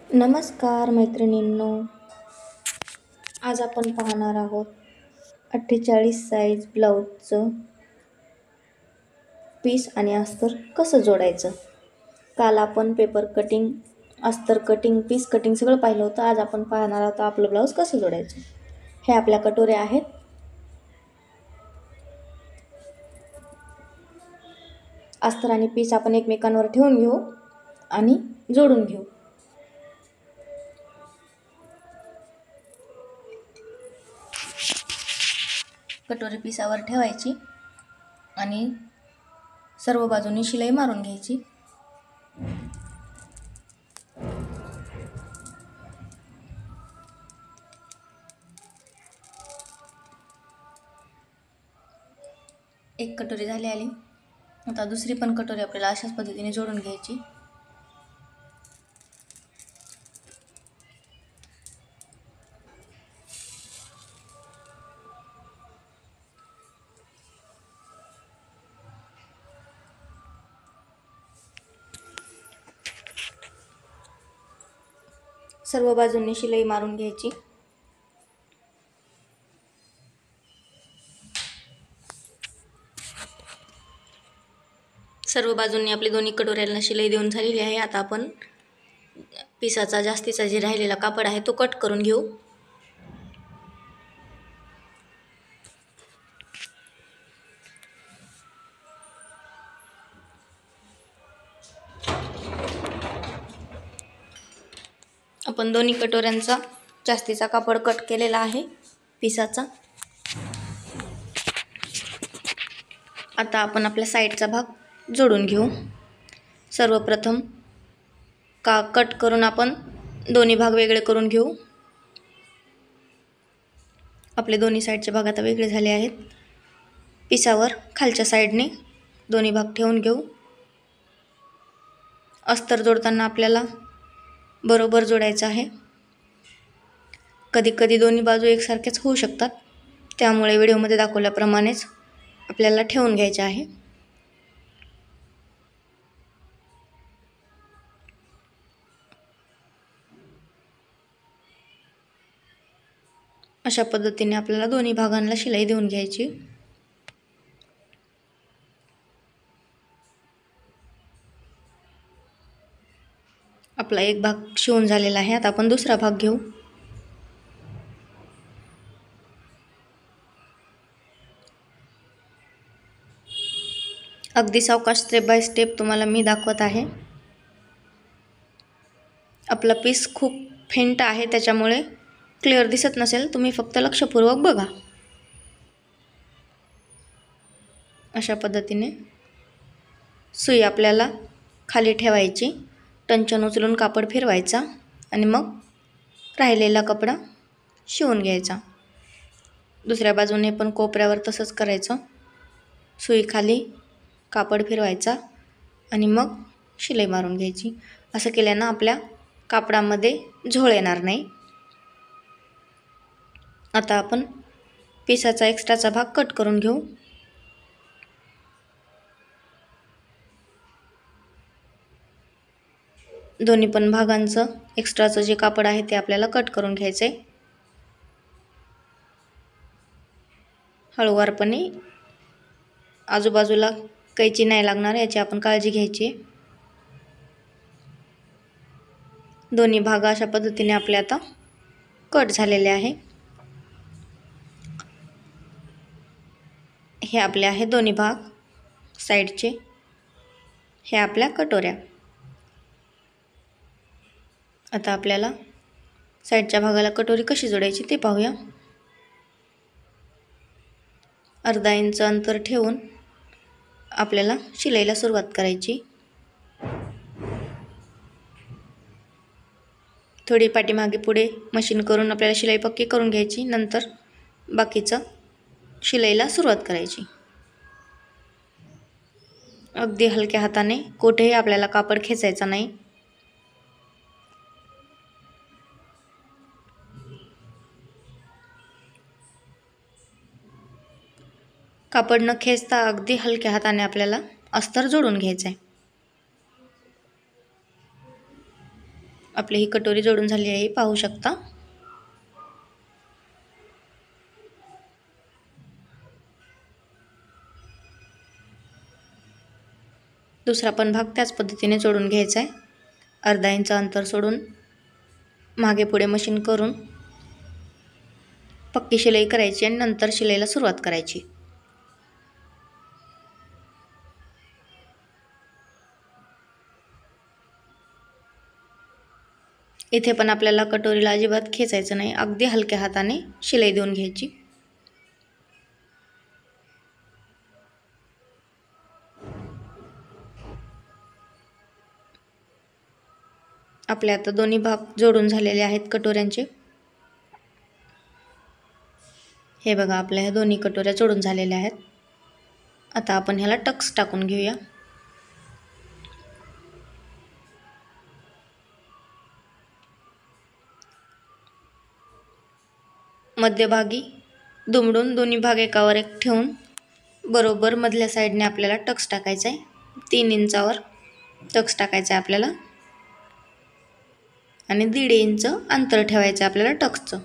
नमस्कार मैत्रिणींनो, आज आपण पाहणार आहोत 48 साईज ब्लाऊजचं पीस आणि अस्तर कसं जोडायचं. काल आपण पेपर कटिंग, अस्तर कटिंग, पीस कटिंग सगळं पाहिलं होतं. आज आपण पाहणार आहोत आपलं ब्लाऊज कसं जोडायचं. हे आपल्या कटोऱ्या आहेत. अस्तर आणि पीस आपण एकमेकांवर ठेवून घेऊ आणि जोडून घेऊ. कटोरी पिसावर ठेवायची आणि सर्व बाजूंनी शिलाई मारून घ्यायची. एक कटोरी झाली आली. आता दुसरी पण कटोरी आपल्याला अशाच पद्धतीने जोडून घ्यायची. सर्व बाजूंनी शिलाई मारून घ्यायची. सर्व बाजूंनी आपली दोन्ही कटोऱ्यांना शिलाई देऊन झालेली आहे. आता आपण पिसाचा जास्तीचा जे राहिलेला कापड आहे तो कट करून घेऊ. आपण दोन्ही कटोऱ्यांचा जास्तीचा कापड कट केलेला आहे पिसाचा. आता आपण आपल्या साईडचा भाग जोडून घेऊ. सर्वप्रथम कट करून आपण दोन्ही भाग वेगळे करून घेऊ. आपले दोन्ही साईडचे भाग आता वेगळे झाले आहेत. पिसावर खालच्या साईडने दोन्ही भाग ठेवून घेऊ. अस्तर जोडताना आपल्याला बरोबर जोडायचं आहे. कधी कधी दोन्ही बाजू एकसारखेच होऊ शकतात, त्यामुळे व्हिडिओमध्ये दाखवल्याप्रमाणेच आपल्याला ठेवून घ्यायचे आहे. अशा पद्धतीने आपल्याला दोन्ही भागांना शिलाई देऊन घ्यायची. आपला एक भाग शिवून झालेला आहे. आता आपण दुसरा भाग घेऊ. अगदी सावकाश स्टेप बाय स्टेप तुम्हाला मी दाखवत आहे. आपला पीस खूप फेंट आहे, त्याच्यामुळे क्लिअर दिसत नसेल, तुम्ही फक्त लक्षपूर्वक बघा. अशा पद्धतीने सुई आपल्याला खाली ठेवायची, टंचन उचलून कापड फिरवायचा आणि मग राहिलेला कपडा शिवून घ्यायचा. दुसऱ्या बाजूने पण कोपऱ्यावर तसंच करायचं. सुई खाली, कापड फिरवायचा आणि मग शिलाई मारून घ्यायची. असं केल्यानं आपल्या कापडामध्ये झोळ येणार नाही. आता आपण पिसाचा एक्स्ट्राचा भाग कट करून घेऊ. दोन्ही पण भागांचं एक्स्ट्राचं जे कापड आहे ते आपल्याला कट करून घ्यायचे. हळूवारपणे, आजूबाजूला कैची नाही लागणार याची आपण काळजी घ्यायची. दोन्ही भाग अशा पद्धतीने आपले आता कट झालेले आहे. हे आपले आहे दोन्ही भाग साईडचे. हे आपल्या कटोऱ्या. आता आपल्याला साईडच्या भागाला कटोरी कशी जोडायची ते पाहूया. अर्धा इंच अंतर ठेवून आपल्याला शिलाईला सुरुवात करायची. थोडी पाठीमागे पुढे मशीन करून आपल्याला शिलाई पक्की करून घ्यायची. नंतर बाकीचं शिलाईला सुरुवात करायची. अगदी हलक्या हाताने, कुठेही आपल्याला कापड खेचायचा नाही. कापड न खेचता अगदी हलक्या हाताने आपल्याला अस्तर जोडून घ्यायचं आहे. आपली ही कटोरी जोडून झाली आहे, पाहू शकता. दुसरा पण भाग त्याच पद्धतीने जोडून घ्यायचा आहे. अर्धा इंच अंतर सोडून मागे पुढे मशीन करून पक्की शिलाई करायची आणि नंतर शिलाईला सुरुवात करायची. इथे पण आपल्याला कटोरीला अजिबात खेचायचं नाही, अगदी हलक्या हाताने शिलाई देऊन घ्यायची. आपले आता दोन्ही भाग जोडून झालेले आहेत कटोऱ्यांचे. हे बघा, आपल्या ह्या दोन्ही कटोऱ्या जोडून झालेल्या आहेत. आता आपण ह्याला टक्स टाकून घेऊया. मध्यभागी दुमडून दोन्ही भाग एकावर एक ठेवून बरोबर मधल्या साईडने आपल्याला टक्स टाकायचा आहे. 3 इंचावर टक्स टाकायचा आहे आपल्याला आणि 1.5 इंच अंतर ठेवायचं आहे आपल्याला टक्सचं.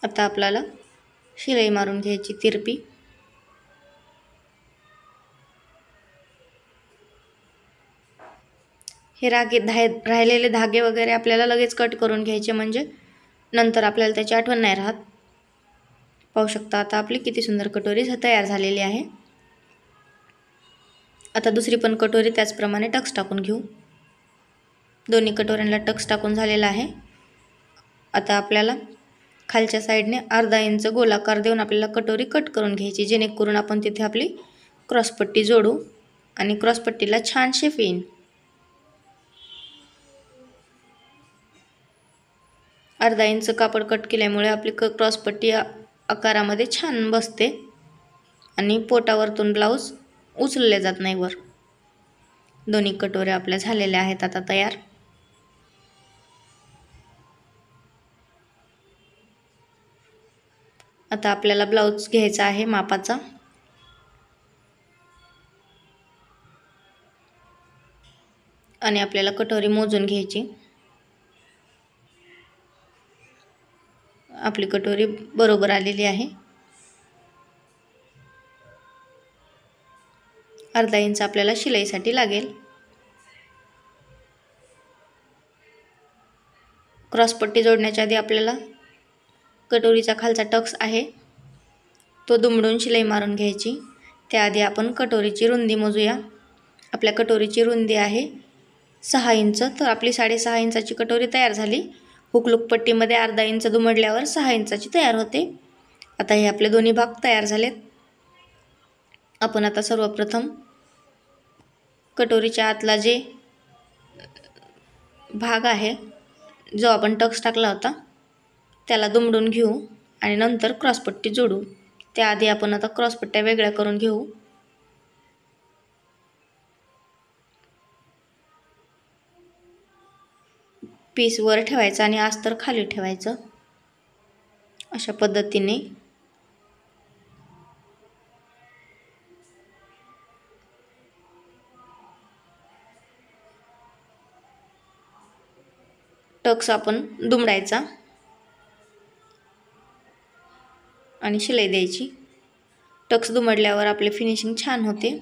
आता आपल्याला शिलाई मारून घ्यायची तिरपी. हे राहिलेले धागे वगैरे आपल्याला लगेच कट करून घ्यायचे, म्हणजे नंतर आपल्याला त्याची आठवण नाही राहत. पाहू शकता आता आपली किती सुंदर कटोरी तयार झालेली आहे. आता दुसरी पण कटोरी त्याचप्रमाणे टक्स टाकून घेऊ. दोन्ही कटोऱ्यांना टक्स टाकून झालेला आहे. आता आपल्याला खालच्या साईडने अर्धा इंच गोलाकार देऊन आपल्याला कटोरी कट करून घ्यायची, जेणेकरून आपण तिथे आपली क्रॉसपट्टी जोडू आणि क्रॉसपट्टीला छान शेप येईल. अर्धा इंच कापड कट केल्यामुळे आपली क्रॉसपट्टी आकारामध्ये छान बसते आणि पोटावरतून ब्लाऊज उचलले जात नाही वर. दोन्ही कटोऱ्या आपल्या झालेल्या आहेत आता तयार. आता आपल्याला ब्लाऊज घ्यायचा आहे मापाचा. आणि आपल्याला कटोरी मोजून घ्यायची. आपली कटोरी बरोबर आलेली आहे. अर्धा इंच आपल्याला शिलाईसाठी लागेल. क्रॉसपट्टी जोडण्याच्या आधी आपल्याला कटोरीचा खालचा टक्स आहे तो दुमडून शिलाई मारून घ्यायची. त्याआधी आपण कटोरीची रुंदी मोजूया. आपल्या कटोरीची रुंदी आहे 6 इंच, तर आपली 6.5 इंचाची कटोरी तयार झाली. हुकलूक पट्टीमध्ये अर्धा इंच दुमडल्यावर 6 इंचाची तयार होते. आता हे आपले दोन्ही भाग तयार झालेत. आपण आता सर्वप्रथम कटोरीच्या आतला जे भाग आहे, जो आपण टक्स टाकला होता, त्याला दुमडून घेऊ आणि नंतर क्रॉसपट्टी जोडू. त्याआधी आपण आता क्रॉसपट्ट्या वेगळ्या करून घेऊ. पीस वर ठेवायचं आणि अस्तर खाली ठेवायचं. अशा पद्धतीने टक्स आपण दुमडायचा आणि शिलाई द्यायची. टक्स दुमडल्यावर आपले फिनिशिंग छान होते.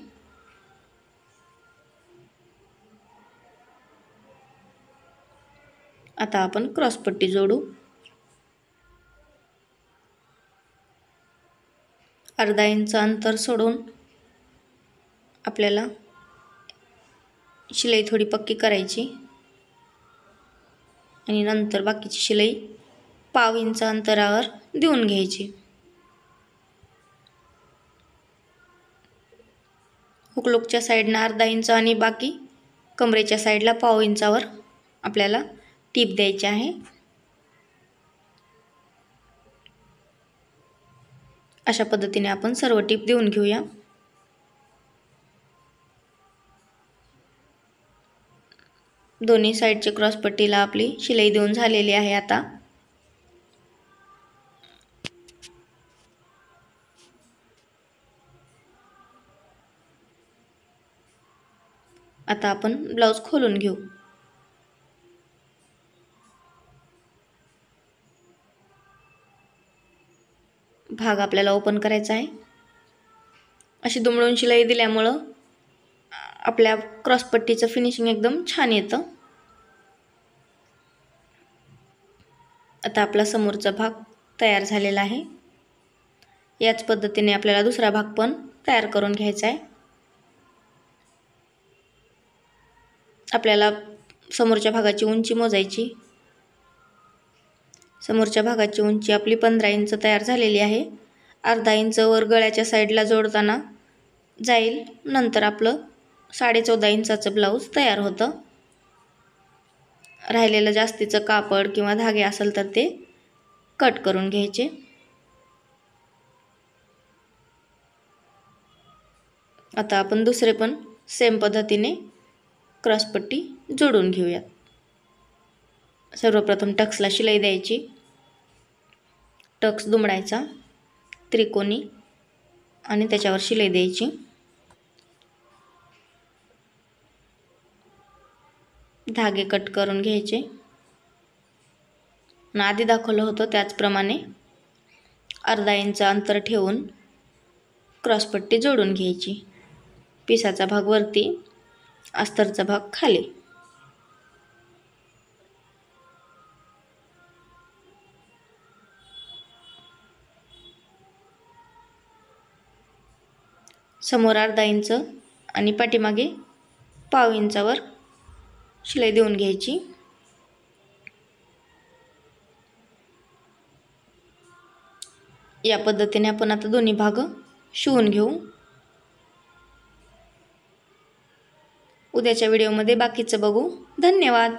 आता आपण क्रॉसपट्टी जोडू. अर्धा इंच अंतर सोडून आपल्याला शिलाई थोडी पक्की करायची आणि नंतर बाकीची शिलाई 1/2 इंच अंतरावर देऊन घ्यायची. हुकलूकच्या साईडनं अर्धा इंच आणि बाकी कमरेच्या साईडला 1/2 इंचावर आपल्याला टीप द्यायची आहे. अशा पद्धतीने आपण सर्व टीप देऊन घेऊया. दोन्ही साईडच्या क्रॉसपट्टीला आपली शिलाई देऊन झालेली आहे. आता आता आपण ब्लाऊज खोलून घेऊ. भाग आपल्याला ओपन करायचा आहे. अशी दुमडून शिलाई दिल्यामुळं आपल्या क्रॉसपट्टीचं फिनिशिंग एकदम छान येतं. आता आपला समोरचा भाग तयार झालेला आहे. याच पद्धतीने आपल्याला दुसरा भाग पण तयार करून घ्यायचा आहे. आपल्याला समोरच्या भागाची उंची मोजायची. समोरच्या भागाची उंची आपली 15 इंच तयार झालेली आहे. अर्धा इंच वर गळ्याच्या साईडला जोडताना जाईल. नंतर आपलं 14.5 इंचाचं ब्लाऊज तयार होतं. राहिलेलं जास्तीचं कापड किंवा धागे असेल तर ते कट करून घ्यायचे. आता आपण दुसरे पण सेम पद्धतीने क्रॉसपट्टी जोडून घेऊयात. सर्वप्रथम टक्सला शिलाई द्यायची. टक्स दुमडायचा त्रिकोणी आणि त्याच्यावर शिलाई द्यायची. धागे कट करून घ्यायचे. आधी दाखवलं होतं त्याचप्रमाणे अर्धा इंच अंतर ठेवून क्रॉसपट्टी जोडून घ्यायची. पिसाचा भाग वरती, अस्तरचा भाग खाली. समोर अर्धा इंच आणि पाठीमागे पाव इंचावर शिलाई देऊन घ्यायची. या पद्धतीने आपण आता दोन्ही भाग शिवून घेऊ. उद्याच्या व्हिडिओमध्ये बाकीचं बघू. धन्यवाद.